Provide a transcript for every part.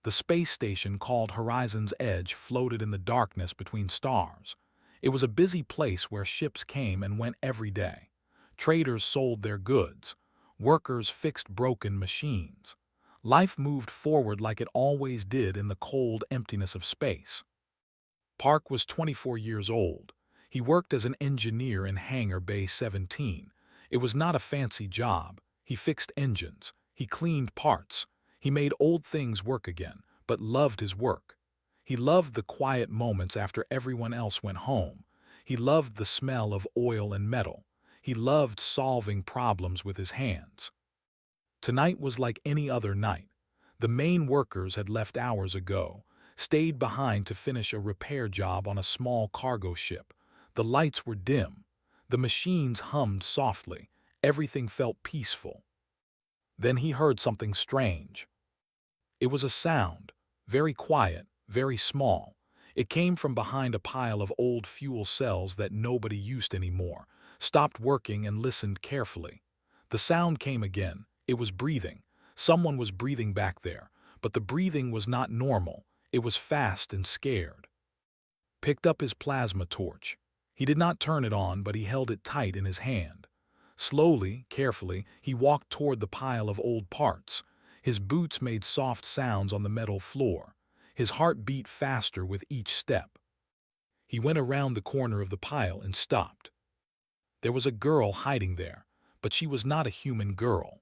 The space station called Horizon's Edge floated in the darkness between stars. It was a busy place where ships came and went every day. Traders sold their goods. Workers fixed broken machines. Life moved forward like it always did in the cold emptiness of space. Park was 24 years old. He worked as an engineer in Hangar Bay 17. It was not a fancy job. He fixed engines. He cleaned parts. He made old things work again, but loved his work. He loved the quiet moments after everyone else went home. He loved the smell of oil and metal. He loved solving problems with his hands. Tonight was like any other night. The main workers had left hours ago, stayed behind to finish a repair job on a small cargo ship. The lights were dim. The machines hummed softly. Everything felt peaceful. Then he heard something strange. It was a sound, very quiet, very small. It came from behind a pile of old fuel cells that nobody used anymore. Stopped working and listened carefully. The sound came again. It was breathing. Someone was breathing back there, but the breathing was not normal. It was fast and scared. Picked up his plasma torch. He did not turn it on, but he held it tight in his hand. Slowly, carefully, he walked toward the pile of old parts. His boots made soft sounds on the metal floor. His heart beat faster with each step. He went around the corner of the pile and stopped. There was a girl hiding there, but she was not a human girl.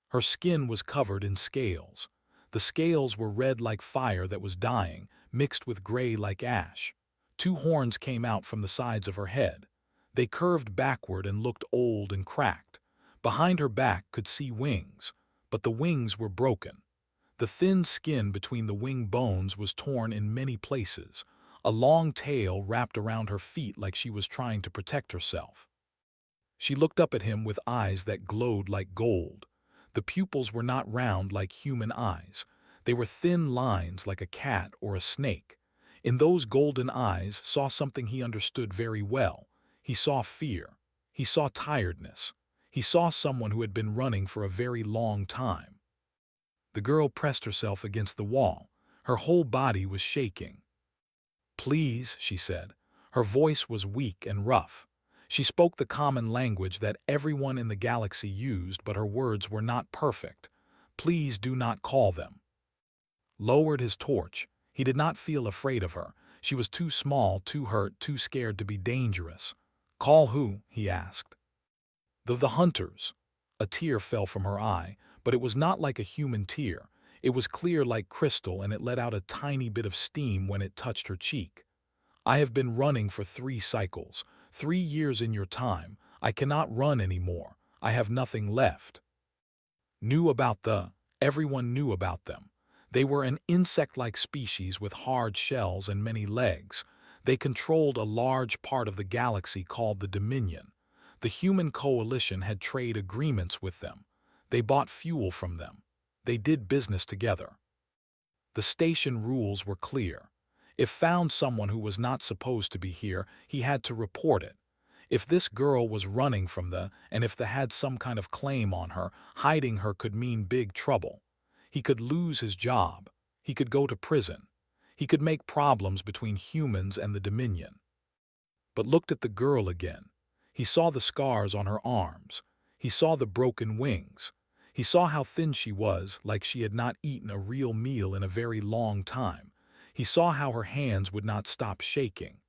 Her skin was covered in scales. The scales were red like fire that was dying, mixed with gray like ash. Two horns came out from the sides of her head. They curved backward and looked old and cracked. Behind her back could see wings, but the wings were broken. The thin skin between the wing bones was torn in many places. A long tail wrapped around her feet like she was trying to protect herself. She looked up at him with eyes that glowed like gold. The pupils were not round like human eyes. They were thin lines like a cat or a snake. In those golden eyes saw something he understood very well. He saw fear. He saw tiredness. He saw someone who had been running for a very long time. The girl pressed herself against the wall. Her whole body was shaking. "Please," she said. Her voice was weak and rough. She spoke the common language that everyone in the galaxy used, but her words were not perfect. "Please do not call them." Lowered his torch. He did not feel afraid of her. She was too small, too hurt, too scared to be dangerous. "Call who?" he asked. The hunters." A tear fell from her eye, but it was not like a human tear. It was clear like crystal, and it let out a tiny bit of steam when it touched her cheek. "I have been running for 3 cycles. 3 years in your time. I cannot run anymore. I have nothing left." Everyone knew about them. They were an insect-like species with hard shells and many legs. They controlled a large part of the galaxy called the Dominion. The human coalition had trade agreements with them. They bought fuel from them. They did business together. The station rules were clear. If found someone who was not supposed to be here, he had to report it. If this girl was running from and if they had some kind of claim on her, hiding her could mean big trouble. He could lose his job. He could go to prison. He could make problems between humans and the Dominion. But looked at the girl again. He saw the scars on her arms. He saw the broken wings. He saw how thin she was, like she had not eaten a real meal in a very long time. He saw how her hands would not stop shaking.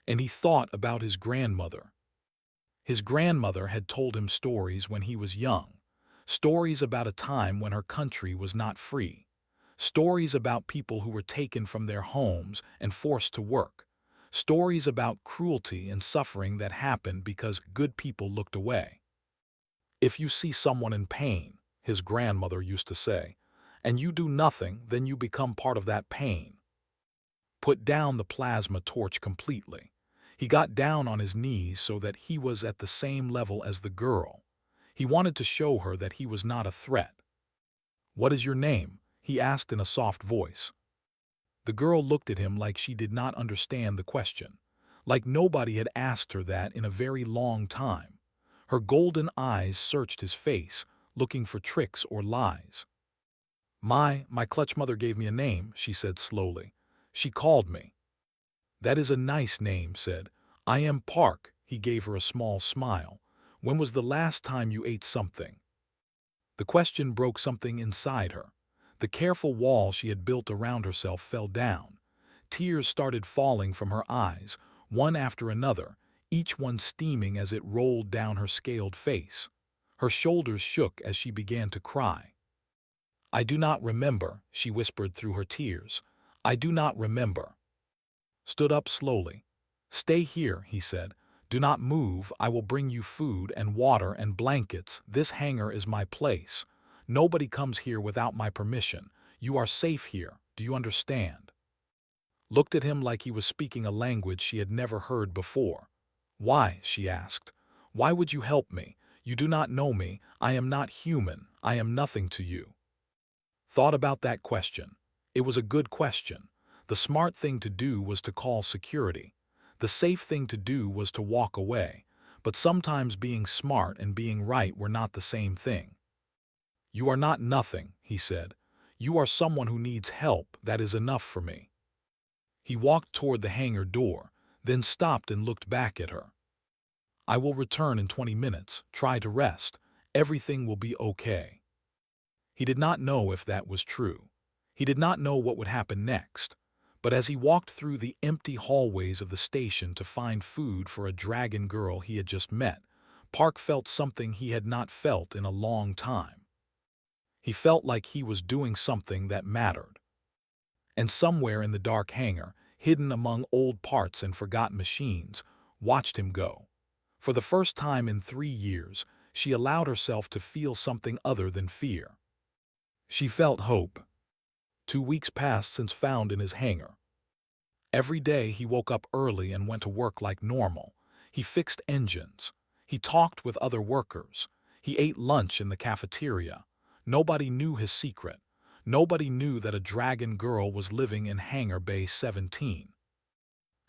And he thought about his grandmother. His grandmother had told him stories when he was young. Stories about a time when her country was not free. Stories about people who were taken from their homes and forced to work. Stories about cruelty and suffering that happened because good people looked away. "If you see someone in pain," his grandmother used to say, "and you do nothing, then you become part of that pain." Put down the plasma torch completely. He got down on his knees so that he was at the same level as the girl. He wanted to show her that he was not a threat. "What is your name?" he asked in a soft voice. The girl looked at him like she did not understand the question, like nobody had asked her that in a very long time. Her golden eyes searched his face, looking for tricks or lies. My clutch mother gave me a name, she said slowly. She called me. That is a nice name, said. I am Park. He gave her a small smile. When was the last time you ate something? The question broke something inside her. The careful wall she had built around herself fell down. Tears started falling from her eyes, one after another, each one steaming as it rolled down her scaled face. Her shoulders shook as she began to cry. I do not remember, she whispered through her tears. I do not remember. Stood up slowly. Stay here, he said. Do not move. I will bring you food and water and blankets. This hangar is my place. Nobody comes here without my permission. You are safe here. Do you understand? Looked at him like he was speaking a language she had never heard before. Why? She asked. Why would you help me? You do not know me. I am not human. I am nothing to you. Thought about that question. It was a good question. The smart thing to do was to call security. The safe thing to do was to walk away. But sometimes being smart and being right were not the same thing. You are not nothing, he said. You are someone who needs help. That is enough for me. He walked toward the hangar door, then stopped and looked back at her. I will return in 20 minutes. Try to rest. Everything will be okay. He did not know if that was true. He did not know what would happen next. But as he walked through the empty hallways of the station to find food for a dragon girl he had just met, Park felt something he had not felt in a long time. He felt like he was doing something that mattered. And somewhere in the dark hangar, hidden among old parts and forgotten machines, watched him go. For the first time in 3 years, she allowed herself to feel something other than fear. She felt hope. 2 weeks passed since found in his hangar. Every day he woke up early and went to work like normal. He fixed engines. He talked with other workers. He ate lunch in the cafeteria. Nobody knew his secret. Nobody knew that a dragon girl was living in Hangar Bay 17.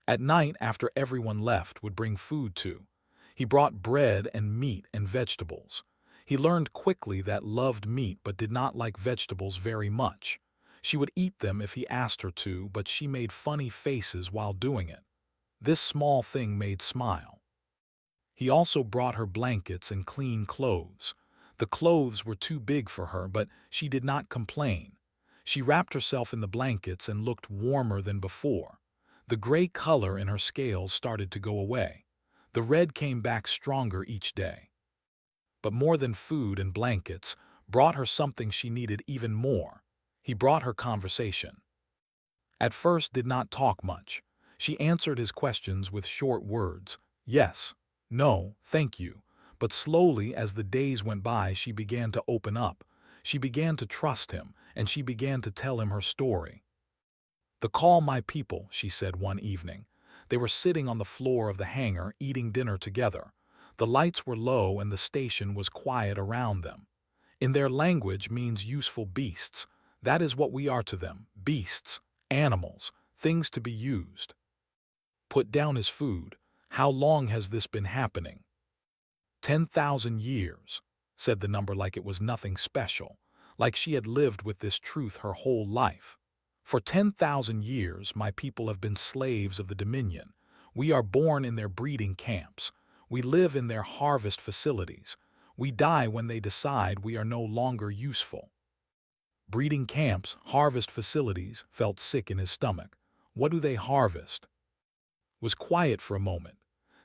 At night, after everyone left, would bring food too. He brought bread and meat and vegetables. He learned quickly that loved meat but did not like vegetables very much. She would eat them if he asked her to, but she made funny faces while doing it. This small thing made smile. He also brought her blankets and clean clothes. The clothes were too big for her, but she did not complain. She wrapped herself in the blankets and looked warmer than before. The gray color in her scales started to go away. The red came back stronger each day. But more than food and blankets, brought her something she needed even more. He brought her conversation. At first did not talk much. She answered his questions with short words. Yes, no, thank you. But slowly as the days went by she began to open up. She began to trust him, and she began to tell him her story. Call my people, she said one evening. They were sitting on the floor of the hangar eating dinner together. The lights were low and the station was quiet around them. In their language means useful beasts. That is what we are to them, beasts, animals, things to be used. Put down his food. How long has this been happening? 10,000 years, said the number like it was nothing special, like she had lived with this truth her whole life. For 10,000 years my people have been slaves of the Dominion. We are born in their breeding camps. We live in their harvest facilities. We die when they decide we are no longer useful. Breeding camps, harvest facilities, felt sick in his stomach. What do they harvest? Was quiet for a moment.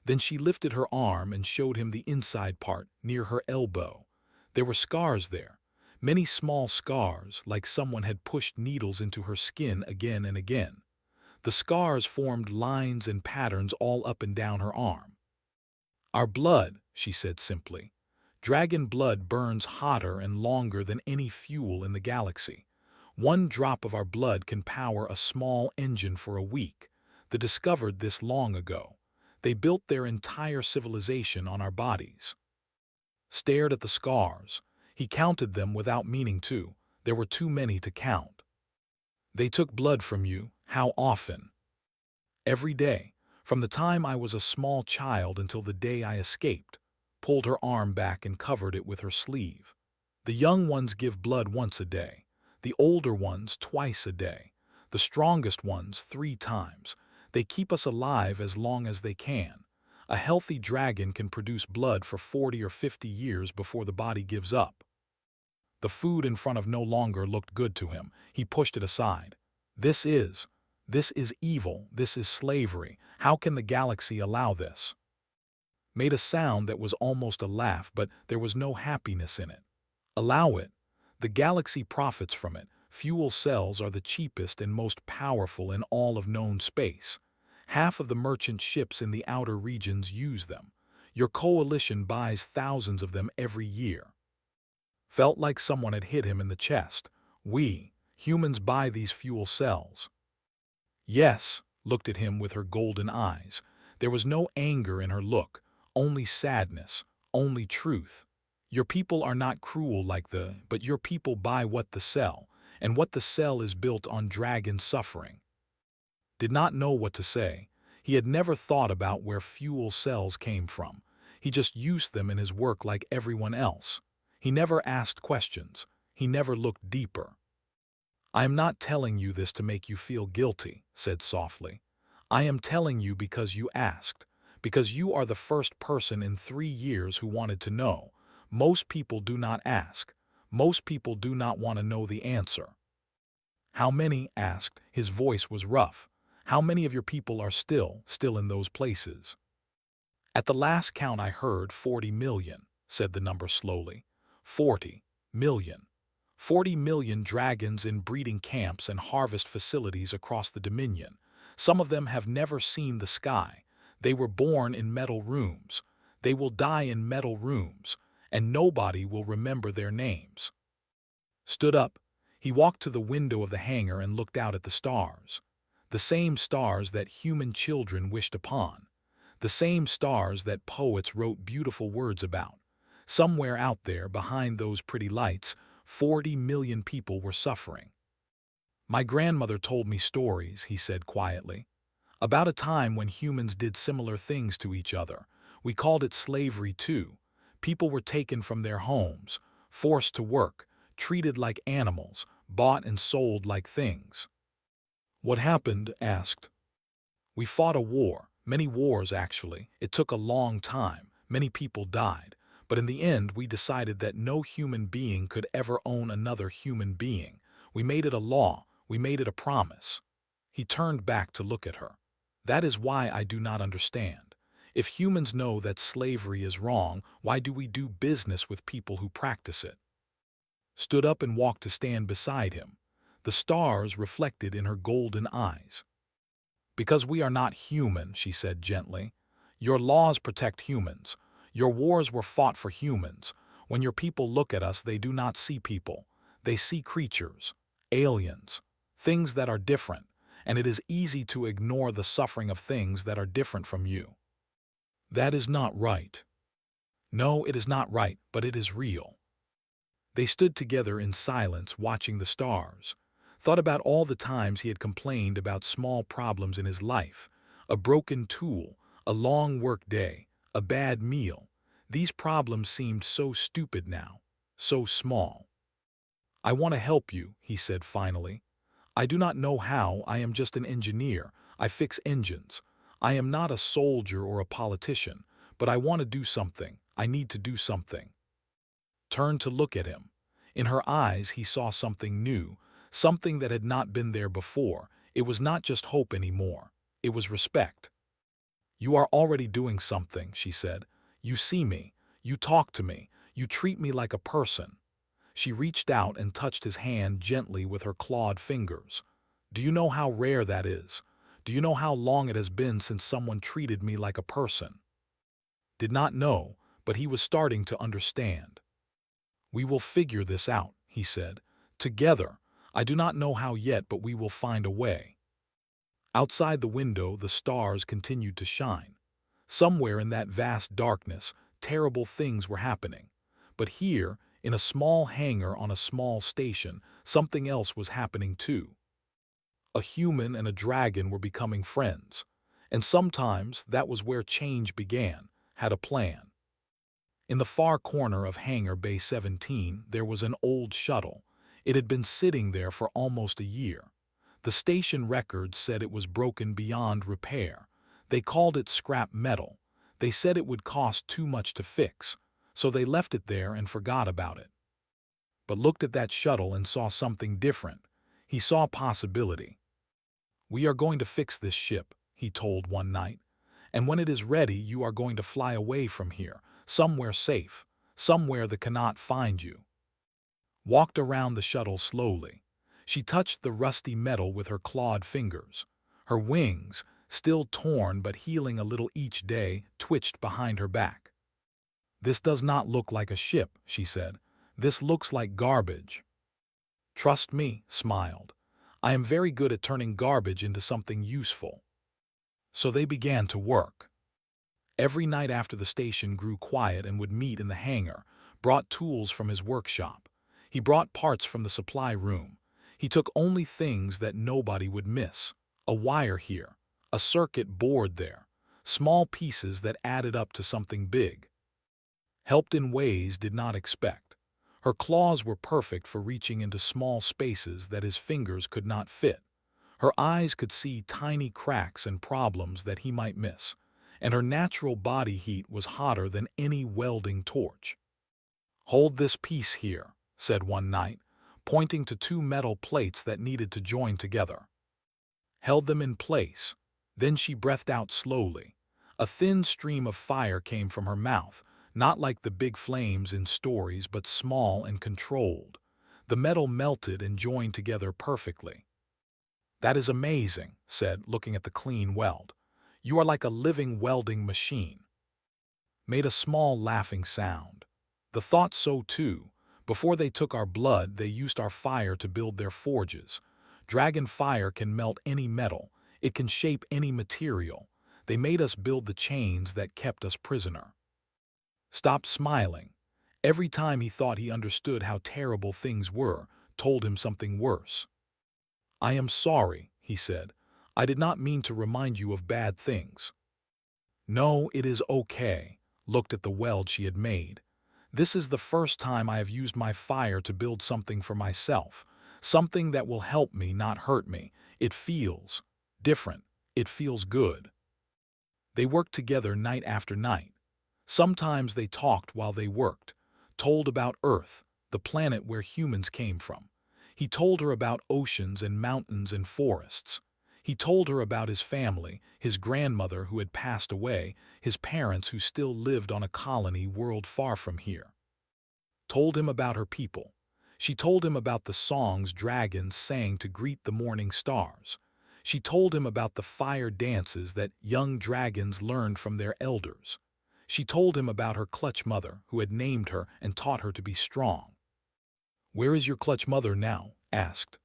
Then she lifted her arm and showed him the inside part, near her elbow. There were scars there, many small scars, like someone had pushed needles into her skin again and again. The scars formed lines and patterns all up and down her arm. Our blood, she said simply. Dragon blood burns hotter and longer than any fuel in the galaxy. 1 drop of our blood can power a small engine for a week. They discovered this long ago. They built their entire civilization on our bodies. Stared at the scars. He counted them without meaning to. There were too many to count. They took blood from you. How often? Every day, from the time I was a small child until the day I escaped. Pulled her arm back and covered it with her sleeve. The young ones give blood once a day. The older ones twice a day. The strongest ones 3 times. They keep us alive as long as they can. A healthy dragon can produce blood for 40 or 50 years before the body gives up. The food in front of no longer looked good to him. He pushed it aside. This is evil. This is slavery. How can the galaxy allow this? Made a sound that was almost a laugh, but there was no happiness in it. Allow it. The galaxy profits from it. Fuel cells are the cheapest and most powerful in all of known space. Half of the merchant ships in the outer regions use them. Your coalition buys thousands of them every year. Felt like someone had hit him in the chest. We, humans, buy these fuel cells. Yes, looked at him with her golden eyes. There was no anger in her look, only sadness, only truth. Your people are not cruel but your people buy what the sell, and what the sell is built on dragon suffering. Did not know what to say. He had never thought about where fuel cells came from. He just used them in his work like everyone else. He never asked questions. He never looked deeper. I am not telling you this to make you feel guilty, said softly. I am telling you because you asked, because you are the first person in 3 years who wanted to know. Most people do not ask. Most people do not want to know the answer. How many asked? His voice was rough. How many of your people are still in those places? At the last count I heard 40 million, said the number slowly. 40 million. 40 million dragons in breeding camps and harvest facilities across the Dominion. Some of them have never seen the sky. They were born in metal rooms. They will die in metal rooms, and nobody will remember their names. Stood up, he walked to the window of the hangar and looked out at the stars. The same stars that human children wished upon. The same stars that poets wrote beautiful words about. Somewhere out there, behind those pretty lights, 40 million people were suffering. My grandmother told me stories, he said quietly, about a time when humans did similar things to each other. We called it slavery too. People were taken from their homes, forced to work, treated like animals, bought and sold like things. What happened? Asked. We fought a war, many wars actually. It took a long time, many people died. But in the end, we decided that no human being could ever own another human being. We made it a law. We made it a promise. He turned back to look at her. That is why I do not understand. If humans know that slavery is wrong, why do we do business with people who practice it? Stood up and walked to stand beside him. The stars reflected in her golden eyes. Because we are not human, she said gently. Your laws protect humans. Your wars were fought for humans. When your people look at us, they do not see people. They see creatures, aliens, things that are different, and it is easy to ignore the suffering of things that are different from you. That is not right. No, it is not right, but it is real. They stood together in silence, watching the stars. Thought about all the times he had complained about small problems in his life. A broken tool, a long work day, a bad meal. These problems seemed so stupid now, so small. I want to help you, he said finally. I do not know how. I am just an engineer. I fix engines. I am not a soldier or a politician, but I want to do something. I need to do something. Turned to look at him. In her eyes he saw something new, something that had not been there before. It was not just hope anymore. It was respect. You are already doing something, she said. You see me. You talk to me. You treat me like a person. She reached out and touched his hand gently with her clawed fingers. Do you know how rare that is? Do you know how long it has been since someone treated me like a person? Did not know, but he was starting to understand. We will figure this out, he said. Together. I do not know how yet, but we will find a way. Outside the window, the stars continued to shine. Somewhere in that vast darkness, terrible things were happening. But here, in a small hangar on a small station, something else was happening too. A human and a dragon were becoming friends. And sometimes that was where change began, had a plan. In the far corner of Hangar Bay 17, there was an old shuttle. It had been sitting there for almost a year. The station records said it was broken beyond repair. They called it scrap metal. They said it would cost too much to fix, so they left it there and forgot about it. But looked at that shuttle and saw something different. He saw possibility. "We are going to fix this ship," he told one night. "And when it is ready, you are going to fly away from here, somewhere safe, somewhere that cannot find you." Walked around the shuttle slowly. She touched the rusty metal with her clawed fingers. Her wings, still torn but healing a little each day, twitched behind her back. "This does not look like a ship," she said. "This looks like garbage." "Trust me," smiled. "I am very good at turning garbage into something useful." So they began to work. Every night after the station grew quiet and would meet in the hangar, brought tools from his workshop. He brought parts from the supply room. He took only things that nobody would miss. A wire here, a circuit board there, small pieces that added up to something big. Helped in ways did not expect. Her claws were perfect for reaching into small spaces that his fingers could not fit. Her eyes could see tiny cracks and problems that he might miss, and her natural body heat was hotter than any welding torch. "Hold this piece here," said one night, pointing to two metal plates that needed to join together. Held them in place. Then she breathed out slowly. A thin stream of fire came from her mouth, not like the big flames in stories, but small and controlled. The metal melted and joined together perfectly. "That is amazing," said, looking at the clean weld. "You are like a living welding machine." Made a small laughing sound. "The thought so too. Before they took our blood, they used our fire to build their forges. Dragon fire can melt any metal. It can shape any material. They made us build the chains that kept us prisoner." Stopped smiling. Every time he thought he understood how terrible things were, told him something worse. "I am sorry," he said. "I did not mean to remind you of bad things." "No, it is okay." Looked at the weld she had made. "This is the first time I have used my fire to build something for myself, something that will help me, not hurt me. It feels different. It feels good." They worked together night after night. Sometimes they talked while they worked, told about Earth, the planet where humans came from. He told her about oceans and mountains and forests. He told her about his family, his grandmother who had passed away, his parents who still lived on a colony world far from here. Told him about her people. She told him about the songs dragons sang to greet the morning stars. She told him about the fire dances that young dragons learned from their elders. She told him about her clutch mother who had named her and taught her to be strong. "Where is your clutch mother now?" asked.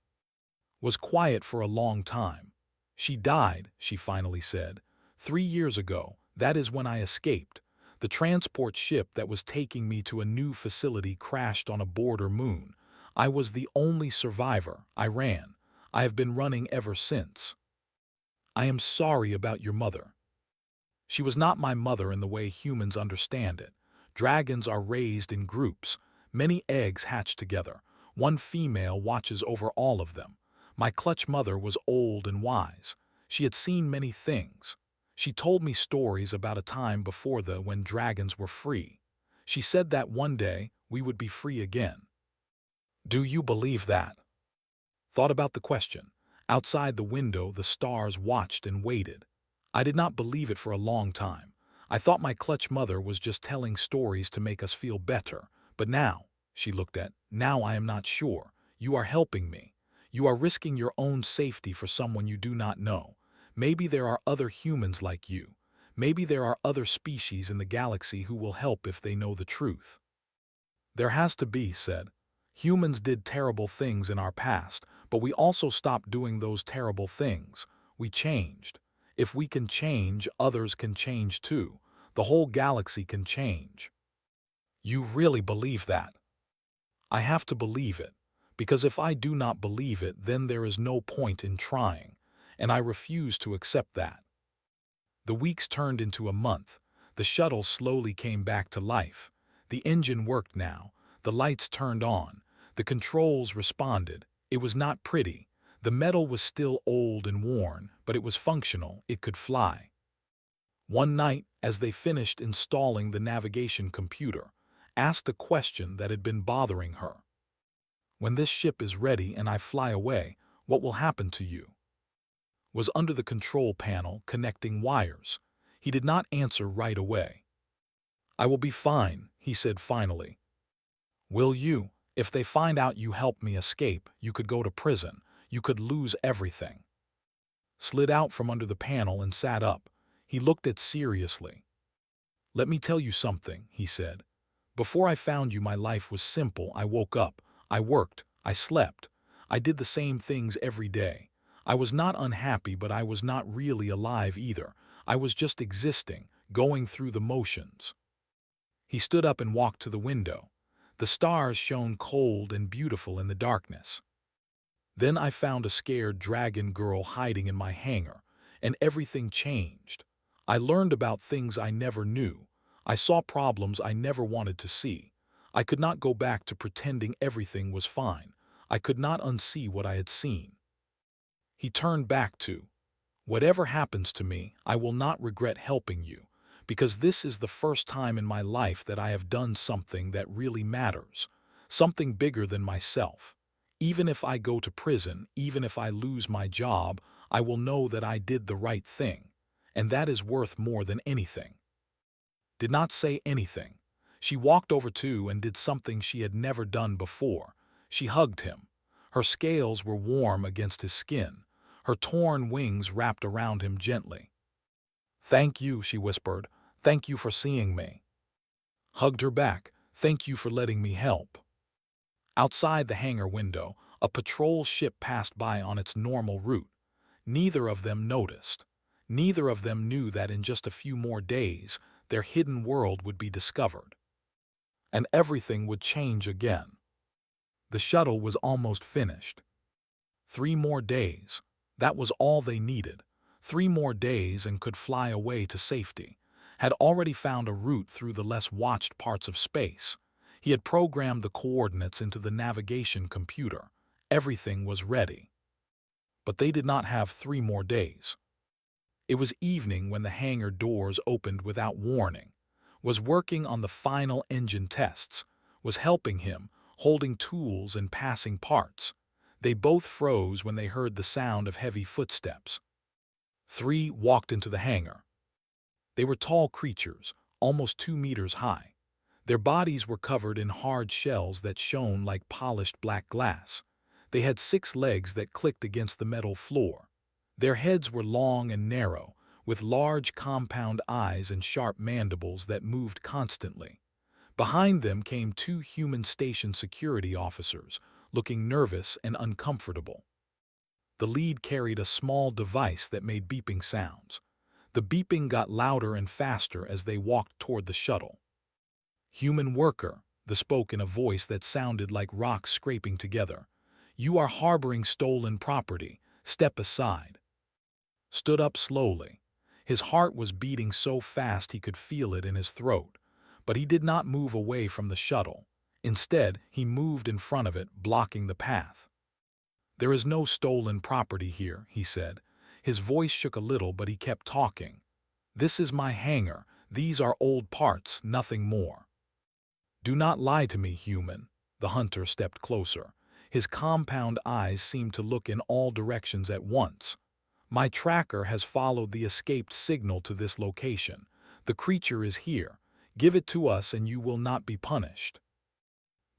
Was quiet for a long time. "She died," she finally said. 3 years ago, that is when I escaped. The transport ship that was taking me to a new facility crashed on a border moon. I was the only survivor. I ran. I have been running ever since." "I am sorry about your mother." "She was not my mother in the way humans understand it. Dragons are raised in groups. Many eggs hatch together. One female watches over all of them. My clutch mother was old and wise. She had seen many things. She told me stories about a time before when dragons were free. She said that one day we would be free again." "Do you believe that?" Thought about the question. Outside the window, the stars watched and waited. I did not believe it for a long time. I thought my clutch mother was just telling stories to make us feel better. But now, she looked at, "Now I am not sure. You are helping me. You are risking your own safety for someone you do not know. Maybe there are other humans like you. Maybe there are other species in the galaxy who will help if they know the truth." "There has to be," said. "Humans did terrible things in our past, but we also stopped doing those terrible things. We changed. If we can change, others can change too. The whole galaxy can change." "You really believe that?" "I have to believe it, because if I do not believe it, then there is no point in trying, and I refuse to accept that." The weeks turned into a month. The shuttle slowly came back to life. The engine worked now. The lights turned on. The controls responded. It was not pretty. The metal was still old and worn, but it was functional. It could fly. One night, as they finished installing the navigation computer, asked a question that had been bothering her. When this ship is ready and I fly away, what will happen to you? Was under the control panel connecting wires. He did not answer right away. I will be fine, he said finally. Will you? If they find out you helped me escape, you could go to prison. You could lose everything. Slid out from under the panel and sat up. He looked at seriously. Let me tell you something, he said. Before I found you, my life was simple. I woke up. I worked. I slept. I did the same things every day. I was not unhappy, but I was not really alive either. I was just existing, going through the motions. He stood up and walked to the window. The stars shone cold and beautiful in the darkness. Then I found a scared dragon girl hiding in my hangar, and everything changed. I learned about things I never knew. I saw problems I never wanted to see. I could not go back to pretending everything was fine. I could not unsee what I had seen. He turned back to, whatever happens to me, I will not regret helping you, because this is the first time in my life that I have done something that really matters, something bigger than myself. Even if I go to prison, even if I lose my job, I will know that I did the right thing, and that is worth more than anything. Did not say anything. She walked over to and did something she had never done before. She hugged him. Her scales were warm against his skin. Her torn wings wrapped around him gently. Thank you, she whispered. Thank you for seeing me. Hugged her back. Thank you for letting me help. Outside the hangar window, a patrol ship passed by on its normal route. Neither of them noticed. Neither of them knew that in just a few more days, their hidden world would be discovered. And everything would change again. The shuttle was almost finished. 3 more days. That was all they needed. 3 more days and could fly away to safety. Had already found a route through the less watched parts of space. He had programmed the coordinates into the navigation computer. Everything was ready. But they did not have 3 more days. It was evening when the hangar doors opened without warning. Was working on the final engine tests. Was helping him, holding tools and passing parts. They both froze when they heard the sound of heavy footsteps. 3 walked into the hangar. They were tall creatures, almost 2 meters high. Their bodies were covered in hard shells that shone like polished black glass. They had 6 legs that clicked against the metal floor. Their heads were long and narrow, with large compound eyes and sharp mandibles that moved constantly. Behind them came 2 human station security officers, looking nervous and uncomfortable. The lead carried a small device that made beeping sounds. The beeping got louder and faster as they walked toward the shuttle. Human worker, they spoke in a voice that sounded like rocks scraping together. You are harboring stolen property. Step aside. Stood up slowly. His heart was beating so fast he could feel it in his throat. But he did not move away from the shuttle. Instead, he moved in front of it, blocking the path. There is no stolen property here, he said. His voice shook a little, but he kept talking. This is my hangar. These are old parts, nothing more. Do not lie to me, human. The hunter stepped closer. His compound eyes seemed to look in all directions at once. My tracker has followed the escaped signal to this location. The creature is here. Give it to us and you will not be punished.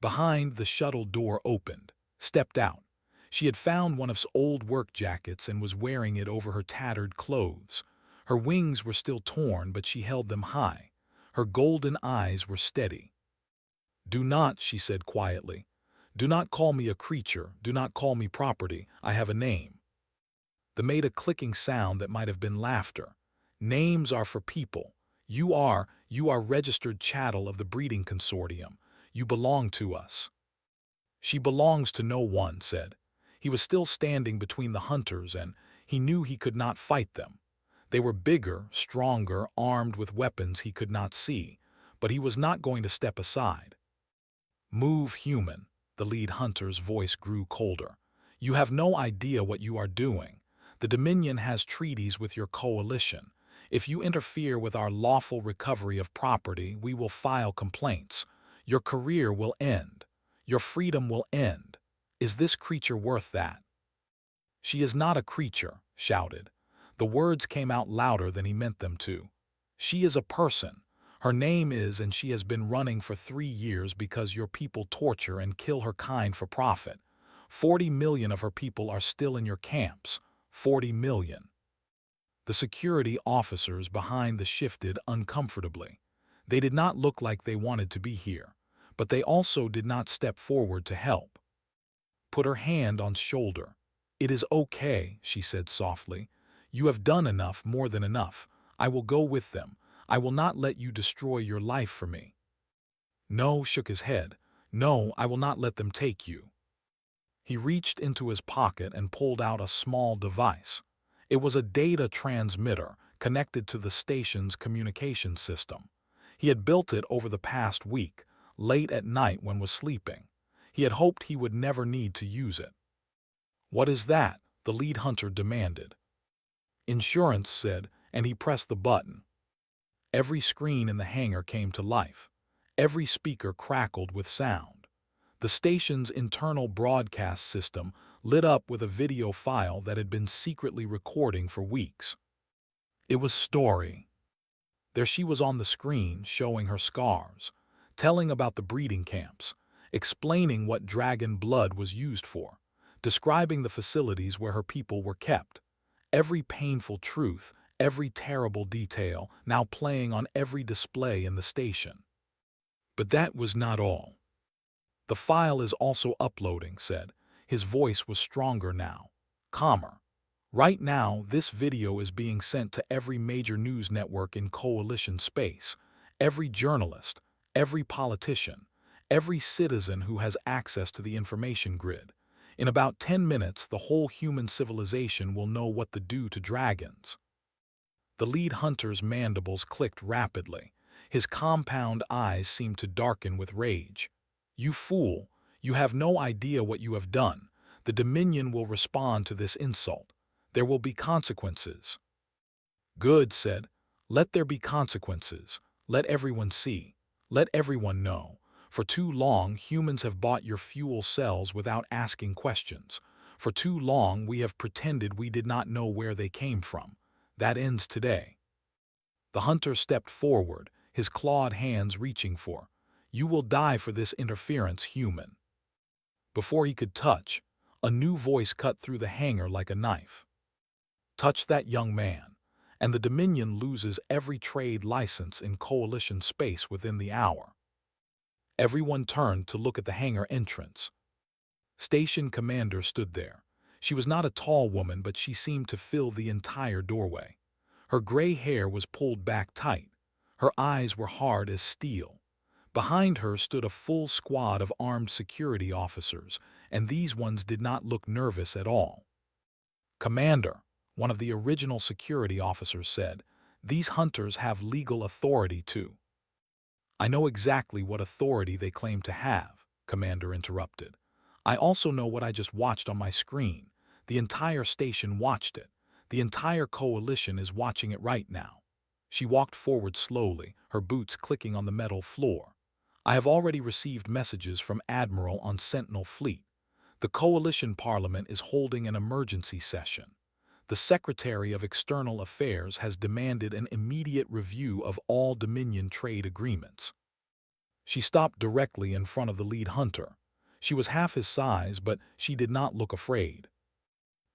Behind, the shuttle door opened. Stepped out. She had found one of his old work jackets and was wearing it over her tattered clothes. Her wings were still torn, but she held them high. Her golden eyes were steady. Do not, she said quietly. Do not call me a creature. Do not call me property. I have a name. They made a clicking sound that might have been laughter. Names are for people. You are registered chattel of the breeding consortium. You belong to us. She belongs to no one, said. He was still standing between the hunters, and he knew he could not fight them. They were bigger, stronger, armed with weapons he could not see, but he was not going to step aside. Move, human. The lead hunter's voice grew colder. "You have no idea what you are doing. The Dominion has treaties with your coalition. If you interfere with our lawful recovery of property, we will file complaints. Your career will end. Your freedom will end. Is this creature worth that?" "She is not a creature," shouted. The words came out louder than he meant them to. "She is a person. Her name is, and she has been running for 3 years because your people torture and kill her kind for profit. 40 million of her people are still in your camps. 40 million. The security officers behind the shifted uncomfortably. They did not look like they wanted to be here, but they also did not step forward to help. Put her hand on shoulder. "It is okay," she said softly. "You have done enough, more than enough. I will go with them. I will not let you destroy your life for me." No shook his head. "No, I will not let them take you." He reached into his pocket and pulled out a small device. It was a data transmitter connected to the station's communication system. He had built it over the past week, late at night when was sleeping. He had hoped he would never need to use it. "What is that?" the lead hunter demanded. "Insurance," said, and he pressed the button. Every screen in the hangar came to life. Every speaker crackled with sound. The station's internal broadcast system lit up with a video file that had been secretly recording for weeks. It was Story. There she was on the screen, showing her scars, telling about the breeding camps, explaining what dragon blood was used for, describing the facilities where her people were kept. Every painful truth, every terrible detail, now playing on every display in the station. But that was not all. "The file is also uploading," said. His voice was stronger now, calmer. "Right now, this video is being sent to every major news network in coalition space, every journalist, every politician, every citizen who has access to the information grid. In about 10 minutes, the whole human civilization will know what to do to dragons." The lead hunter's mandibles clicked rapidly. His compound eyes seemed to darken with rage. "You fool! You have no idea what you have done. The Dominion will respond to this insult. There will be consequences." "Good," said. "Let there be consequences. Let everyone see. Let everyone know. For too long, humans have bought your fuel cells without asking questions. For too long, we have pretended we did not know where they came from. That ends today." The hunter stepped forward, his clawed hands reaching for. "You will die for this interference, human." Before he could touch, a new voice cut through the hangar like a knife. "Touch that young man, and the Dominion loses every trade license in coalition space within the hour." Everyone turned to look at the hangar entrance. Station Commander stood there. She was not a tall woman, but she seemed to fill the entire doorway. Her gray hair was pulled back tight. Her eyes were hard as steel. Behind her stood a full squad of armed security officers, and these ones did not look nervous at all. "Commander," one of the original security officers said, "these hunters have legal authority too." "I know exactly what authority they claim to have," Commander interrupted. "I also know what I just watched on my screen. The entire station watched it. The entire coalition is watching it right now." She walked forward slowly, her boots clicking on the metal floor. "I have already received messages from Admiral on Sentinel Fleet. The Coalition Parliament is holding an emergency session. The Secretary of External Affairs has demanded an immediate review of all Dominion trade agreements." She stopped directly in front of the lead hunter. She was half his size, but she did not look afraid.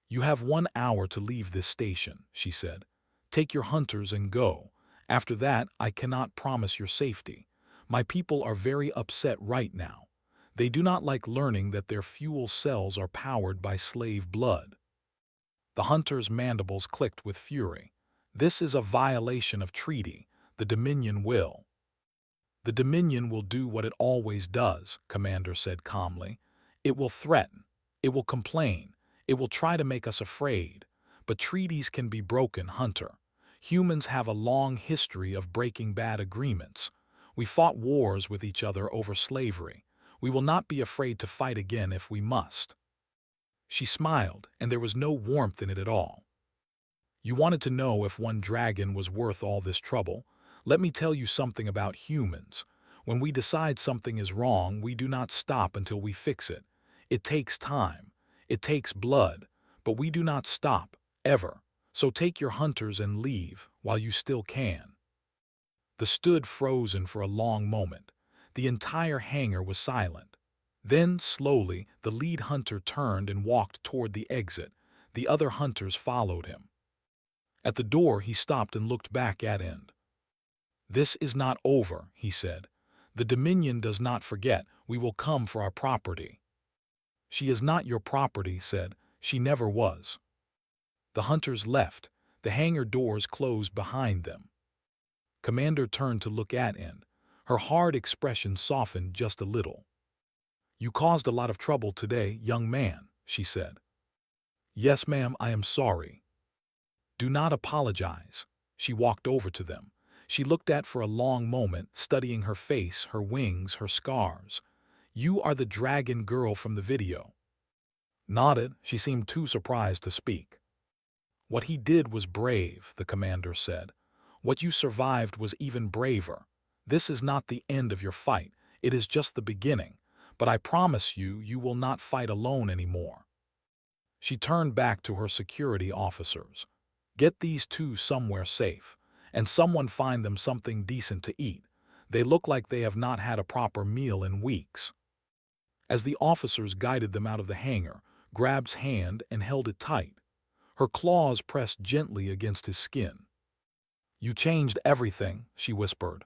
"You have 1 hour to leave this station," she said. "Take your hunters and go. After that, I cannot promise your safety. My people are very upset right now. They do not like learning that their fuel cells are powered by slave blood." The hunter's mandibles clicked with fury. "This is a violation of treaty. The Dominion will." "The Dominion will do what it always does," Commander said calmly. "It will threaten. It will complain. It will try to make us afraid. But treaties can be broken, Hunter. Humans have a long history of breaking bad agreements. We fought wars with each other over slavery. We will not be afraid to fight again if we must." She smiled, and there was no warmth in it at all. "You wanted to know if one dragon was worth all this trouble. Let me tell you something about humans. When we decide something is wrong, we do not stop until we fix it. It takes time. It takes blood. But we do not stop, ever. So take your hunters and leave, while you still can." They stood frozen for a long moment. The entire hangar was silent. Then, slowly, the lead hunter turned and walked toward the exit. The other hunters followed him. At the door, he stopped and looked back at End. "This is not over," he said. "The Dominion does not forget. We will come for our property." "She is not your property," said. "She never was." The hunters left. The hangar doors closed behind them. Commander turned to look at End. Her hard expression softened just a little. "You caused a lot of trouble today, young man," she said. "Yes, ma'am, I am sorry." "Do not apologize." She walked over to them. She looked at for a long moment, studying her face, her wings, her scars. "You are the dragon girl from the video." Nodded. She seemed too surprised to speak. "What he did was brave," the commander said. "What you survived was even braver. This is not the end of your fight. It is just the beginning. But I promise you, you will not fight alone anymore." She turned back to her security officers. "Get these two somewhere safe, and someone find them something decent to eat. They look like they have not had a proper meal in weeks." As the officers guided them out of the hangar, Grab's hand and held it tight. Her claws pressed gently against his skin. "You changed everything," she whispered.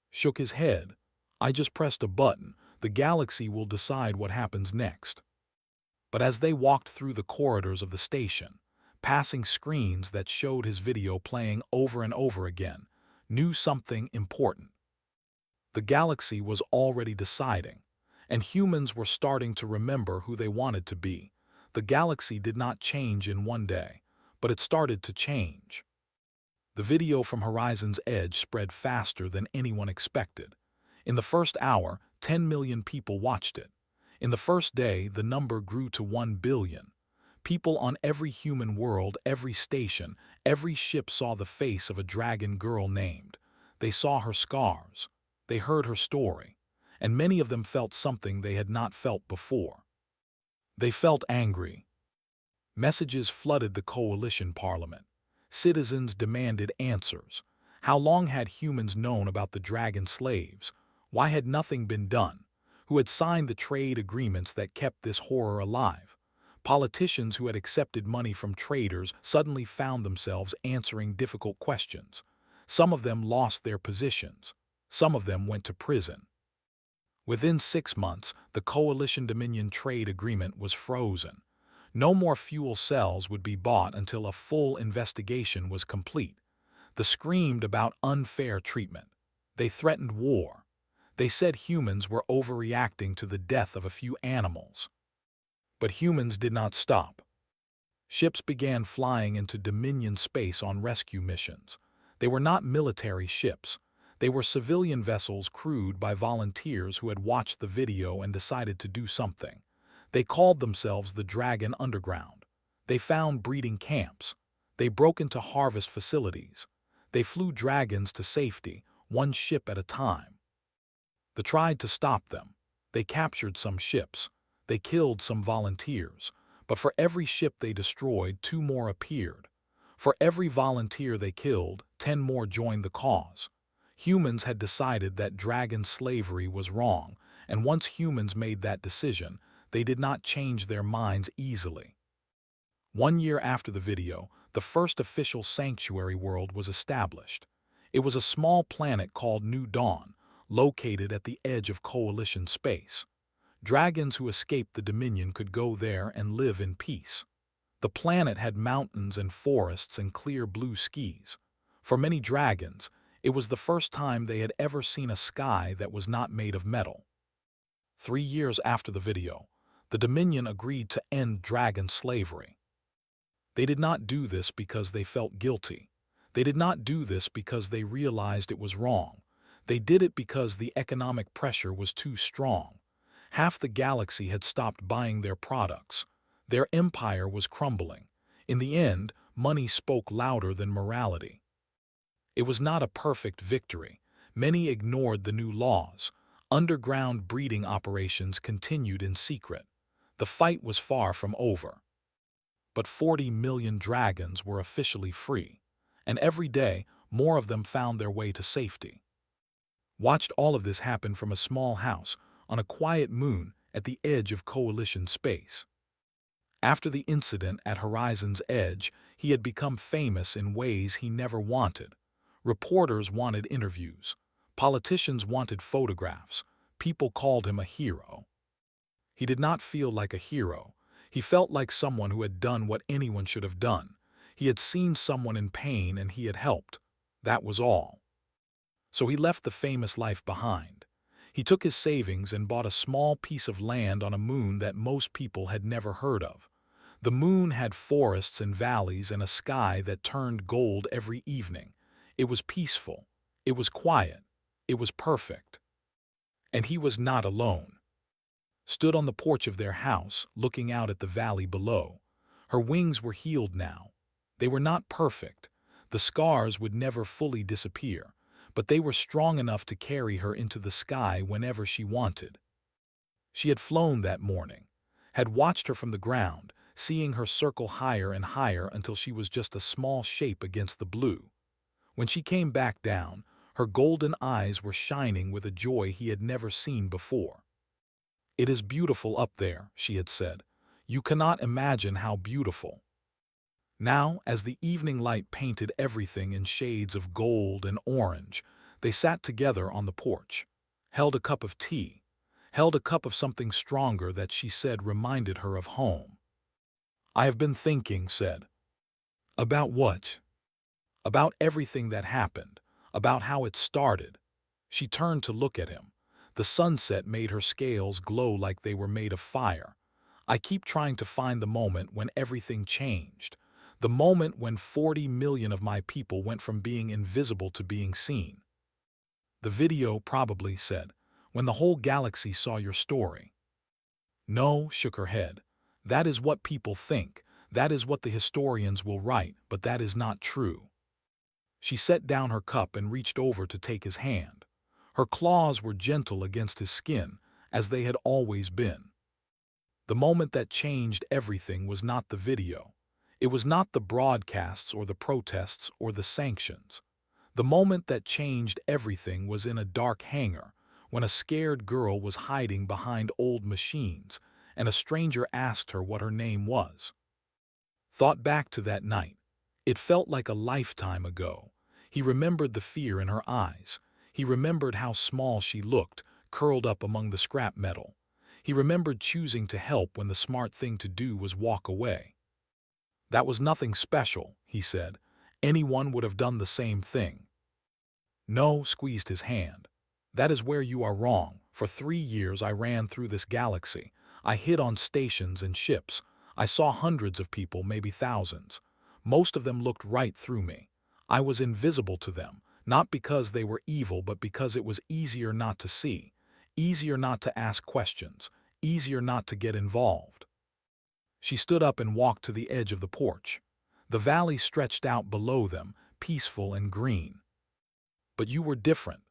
Shook his head. "I just pressed a button. The galaxy will decide what happens next." But as they walked through the corridors of the station, passing screens that showed his video playing over and over again, knew something important. The galaxy was already deciding, and humans were starting to remember who they wanted to be. The galaxy did not change in one day, but it started to change. The video from Horizon's Edge spread faster than anyone expected. In the first hour, 10 million people watched it. In the first day, the number grew to 1 billion. People on every human world, every station, every ship saw the face of a dragon girl named. They saw her scars. They heard her story. And many of them felt something they had not felt before. They felt angry. Messages flooded the coalition parliament. Citizens demanded answers. How long had humans known about the dragon slaves? Why had nothing been done? Who had signed the trade agreements that kept this horror alive? Politicians who had accepted money from traders suddenly found themselves answering difficult questions. Some of them lost their positions. Some of them went to prison. Within 6 months, the Coalition Dominion trade agreement was frozen. No more fuel cells would be bought until a full investigation was complete. They screamed about unfair treatment. They threatened war. They said humans were overreacting to the death of a few animals. But humans did not stop. Ships began flying into Dominion space on rescue missions. They were not military ships. They were civilian vessels crewed by volunteers who had watched the video and decided to do something. They called themselves the Dragon Underground. They found breeding camps. They broke into harvest facilities. They flew dragons to safety, one ship at a time. They tried to stop them. They captured some ships. They killed some volunteers. But for every ship they destroyed, 2 more appeared. For every volunteer they killed, 10 more joined the cause. Humans had decided that dragon slavery was wrong, and once humans made that decision, they did not change their minds easily. 1 year after the video, the first official sanctuary world was established. It was a small planet called New Dawn, located at the edge of Coalition space. Dragons who escaped the Dominion could go there and live in peace. The planet had mountains and forests and clear blue skies. For many dragons, it was the first time they had ever seen a sky that was not made of metal. 3 years after the video, the Dominion agreed to end dragon slavery. They did not do this because they felt guilty. They did not do this because they realized it was wrong. They did it because the economic pressure was too strong. Half the galaxy had stopped buying their products. Their empire was crumbling. In the end, money spoke louder than morality. It was not a perfect victory. Many ignored the new laws. Underground breeding operations continued in secret. The fight was far from over. But 40 million dragons were officially free, and every day more of them found their way to safety. Watched all of this happen from a small house on a quiet moon at the edge of Coalition space. After the incident at Horizon's Edge, he had become famous in ways he never wanted. Reporters wanted interviews. Politicians wanted photographs. People called him a hero. He did not feel like a hero. He felt like someone who had done what anyone should have done. He had seen someone in pain and he had helped. That was all. So he left the famous life behind. He took his savings and bought a small piece of land on a moon that most people had never heard of. The moon had forests and valleys and a sky that turned gold every evening. It was peaceful. It was quiet. It was perfect. And he was not alone. Stood on the porch of their house, looking out at the valley below. Her wings were healed now. They were not perfect. The scars would never fully disappear, but they were strong enough to carry her into the sky whenever she wanted. She had flown that morning, had watched her from the ground, seeing her circle higher and higher until she was just a small shape against the blue. When she came back down, her golden eyes were shining with a joy he had never seen before. "It is beautiful up there," she had said. "You cannot imagine how beautiful." Now, as the evening light painted everything in shades of gold and orange, they sat together on the porch, held a cup of tea, held a cup of something stronger that she said reminded her of home. "I have been thinking," said. "About what?" "About everything that happened, about how it started." She turned to look at him. The sunset made her scales glow like they were made of fire. "I keep trying to find the moment when everything changed. The moment when 40 million of my people went from being invisible to being seen." "The video probably," said, "when the whole galaxy saw your story." "No," shook her head. "That is what people think. That is what the historians will write, but that is not true." She set down her cup and reached over to take his hand. Her claws were gentle against his skin, as they had always been. The moment that changed everything was not the video. It was not the broadcasts or the protests or the sanctions. The moment that changed everything was in a dark hangar, when a scared girl was hiding behind old machines, and a stranger asked her what her name was. Thought back to that night. It felt like a lifetime ago. He remembered the fear in her eyes. He remembered how small she looked, curled up among the scrap metal. He remembered choosing to help when the smart thing to do was walk away. "That was nothing special," he said. "Anyone would have done the same thing." "No," squeezed his hand. "That is where you are wrong. For 3 years I ran through this galaxy. I hid on stations and ships. I saw hundreds of people, maybe thousands. Most of them looked right through me. I was invisible to them, not because they were evil, but because it was easier not to see, easier not to ask questions, easier not to get involved." She stood up and walked to the edge of the porch. The valley stretched out below them, peaceful and green. "But you were different.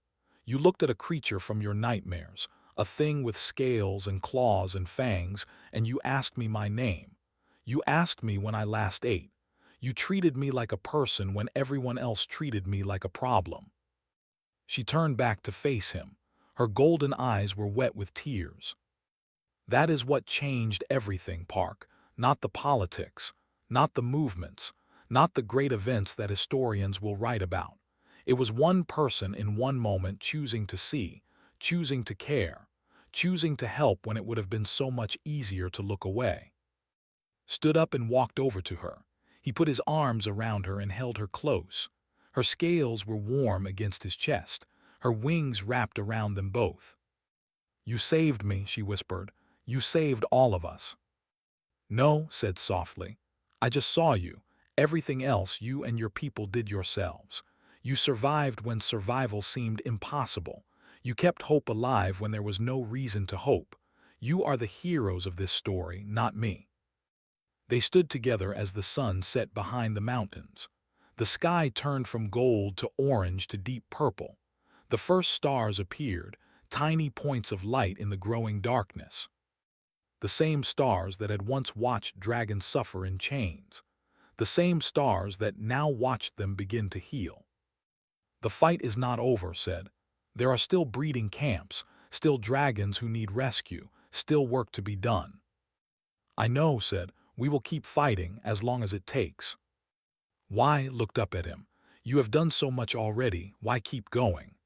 You looked at a creature from your nightmares, a thing with scales and claws and fangs, and you asked me my name. You asked me when I last ate. You treated me like a person when everyone else treated me like a problem." She turned back to face him. Her golden eyes were wet with tears. "That is what changed everything, Park. Not the politics, not the movements, not the great events that historians will write about. It was one person in one moment choosing to see, choosing to care, choosing to help when it would have been so much easier to look away." Stood up and walked over to her. He put his arms around her and held her close. Her scales were warm against his chest, her wings wrapped around them both. "You saved me," she whispered. "You saved all of us." "No," said softly. "I just saw you. Everything else you and your people did yourselves. You survived when survival seemed impossible. You kept hope alive when there was no reason to hope. You are the heroes of this story, not me." They stood together as the sun set behind the mountains. The sky turned from gold to orange to deep purple. The first stars appeared, tiny points of light in the growing darkness. The same stars that had once watched dragons suffer in chains. The same stars that now watched them begin to heal. "The fight is not over," said. "There are still breeding camps, still dragons who need rescue, still work to be done." "I know," said. "We will keep fighting as long as it takes." Y looked up at him. "You have done so much already, why keep going?"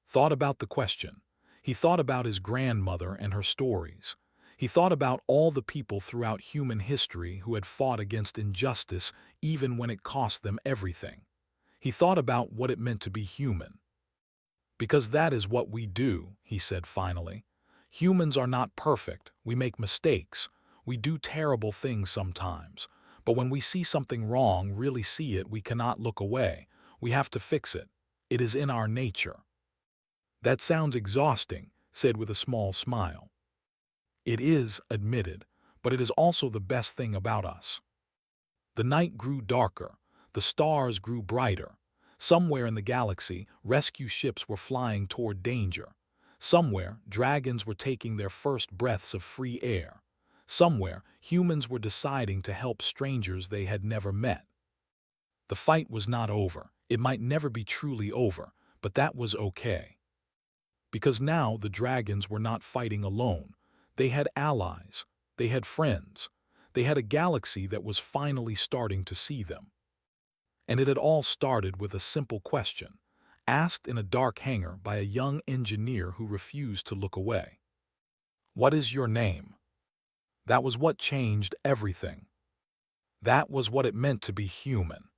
Thought about the question. He thought about his grandmother and her stories. He thought about all the people throughout human history who had fought against injustice even when it cost them everything. He thought about what it meant to be human. "Because that is what we do," he said finally. "Humans are not perfect. We make mistakes. We do terrible things sometimes. But when we see something wrong, really see it, we cannot look away. We have to fix it. It is in our nature." "That sounds exhausting," said with a small smile. "It is," admitted, "but it is also the best thing about us." The night grew darker. The stars grew brighter. Somewhere in the galaxy, rescue ships were flying toward danger. Somewhere, dragons were taking their first breaths of free air. Somewhere, humans were deciding to help strangers they had never met. The fight was not over. It might never be truly over, but that was okay. Because now the dragons were not fighting alone. They had allies. They had friends. They had a galaxy that was finally starting to see them. And it had all started with a simple question, asked in a dark hangar by a young engineer who refused to look away. "What is your name?" That was what changed everything. That was what it meant to be human.